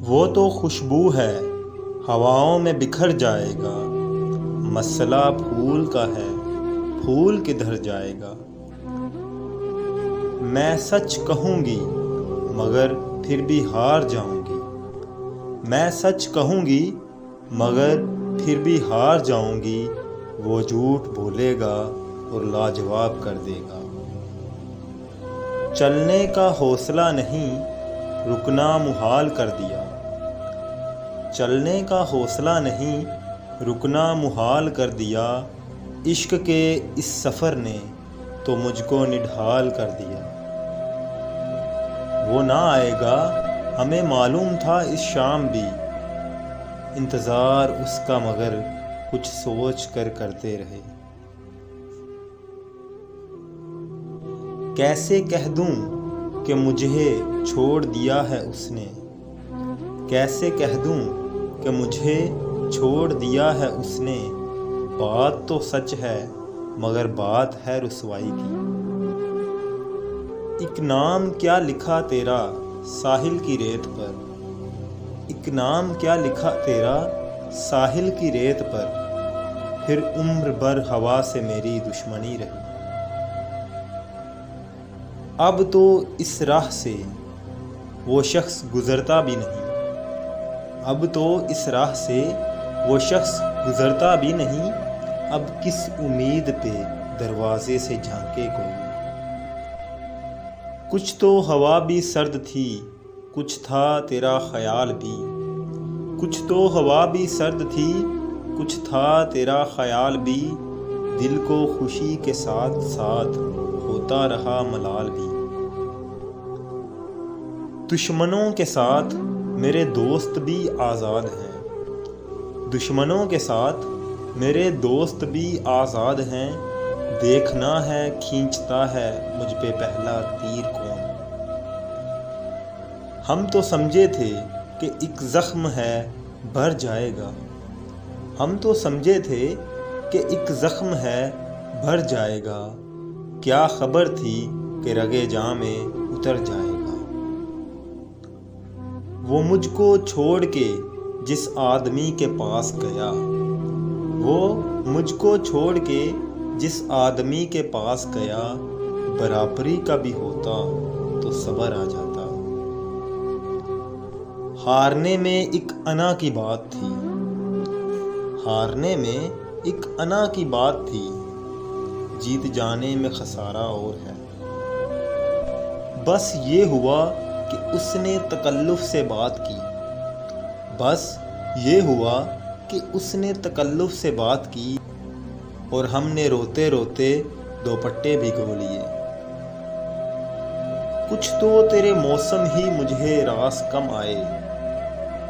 وہ تو خوشبو ہے ہواؤں میں بکھر جائے گا، مسئلہ پھول کا ہے پھول کدھر جائے گا۔ میں سچ کہوں گی مگر پھر بھی ہار جاؤں گی، میں سچ کہوں گی مگر پھر بھی ہار جاؤں گی، وہ جھوٹ بولے گا اور لاجواب کر دے گا۔ چلنے کا حوصلہ نہیں رکنا محال کر دیا، چلنے کا حوصلہ نہیں رکنا محال کر دیا، عشق کے اس سفر نے تو مجھ کو نڈھال کر دیا۔ وہ نہ آئے گا ہمیں معلوم تھا اس شام بھی، انتظار اس کا مگر کچھ سوچ کر کرتے رہے۔ کیسے کہہ دوں کہ مجھے چھوڑ دیا ہے اس نے، کیسے کہہ دوں کہ مجھے چھوڑ دیا ہے اس نے، بات تو سچ ہے مگر بات ہے رسوائی کی۔ ایک نام کیا لکھا تیرا ساحل کی ریت پر، ایک نام کیا لکھا تیرا ساحل کی ریت پر، پھر عمر بھر ہوا سے میری دشمنی رہی۔ اب تو اس راہ سے وہ شخص گزرتا بھی نہیں، اب تو اس راہ سے وہ شخص گزرتا بھی نہیں، اب کس امید پہ دروازے سے جھانکے کوئی۔ کچھ تو ہوا بھی سرد تھی کچھ تھا تیرا خیال بھی، کچھ تو ہوا بھی سرد تھی کچھ تھا تیرا خیال بھی، دل کو خوشی کے ساتھ ساتھ ہوتا رہا ملال بھی۔ دشمنوں کے ساتھ میرے دوست بھی آزاد ہیں، دشمنوں کے ساتھ میرے دوست بھی آزاد ہیں، دیکھنا ہے کھینچتا ہے مجھ پہ پہلا تیر کون۔ ہم تو سمجھے تھے کہ ایک زخم ہے بھر جائے گا، ہم تو سمجھے تھے کہ ایک زخم ہے بھر جائے گا، کیا خبر تھی کہ رگے جاں میں اتر جائے گا۔ وہ مجھ کو چھوڑ کے جس آدمی کے پاس گیا، وہ مجھ کو چھوڑ کے جس آدمی کے پاس گیا، برابری کا بھی ہوتا تو صبر آ جاتا۔ ہارنے میں ایک انا کی بات تھی، ہارنے میں ایک انا کی بات تھی، جیت جانے میں خسارہ اور ہے۔ بس یہ ہوا کہ اس نے تکلف سے بات کی، بس یہ ہوا کہ اس نے تکلف سے بات کی، اور ہم نے روتے روتے دوپٹے بھگو لیے۔ کچھ تو تیرے موسم ہی مجھے راس کم آئے،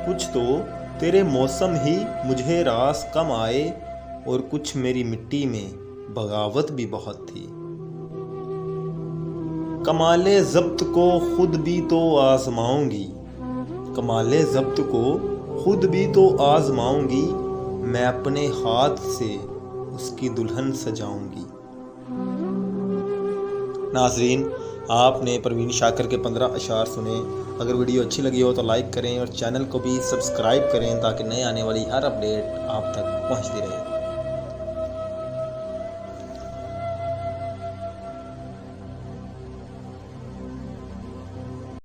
کچھ تو تیرے موسم ہی مجھے راس کم آئے، اور کچھ میری مٹی میں بغاوت بھی بہت تھی۔ کمال ضبط کو خود بھی تو آزماؤں گی، کمال ضبط کو خود بھی تو آزماؤں گی، میں اپنے ہاتھ سے اس کی دلہن سجاؤں گی۔ ناظرین، آپ نے پروین شاکر کے 15 اشعار سنے۔ اگر ویڈیو اچھی لگی ہو تو لائک کریں اور چینل کو بھی سبسکرائب کریں تاکہ نئے آنے والی ہر اپڈیٹ آپ تک پہنچتی رہے۔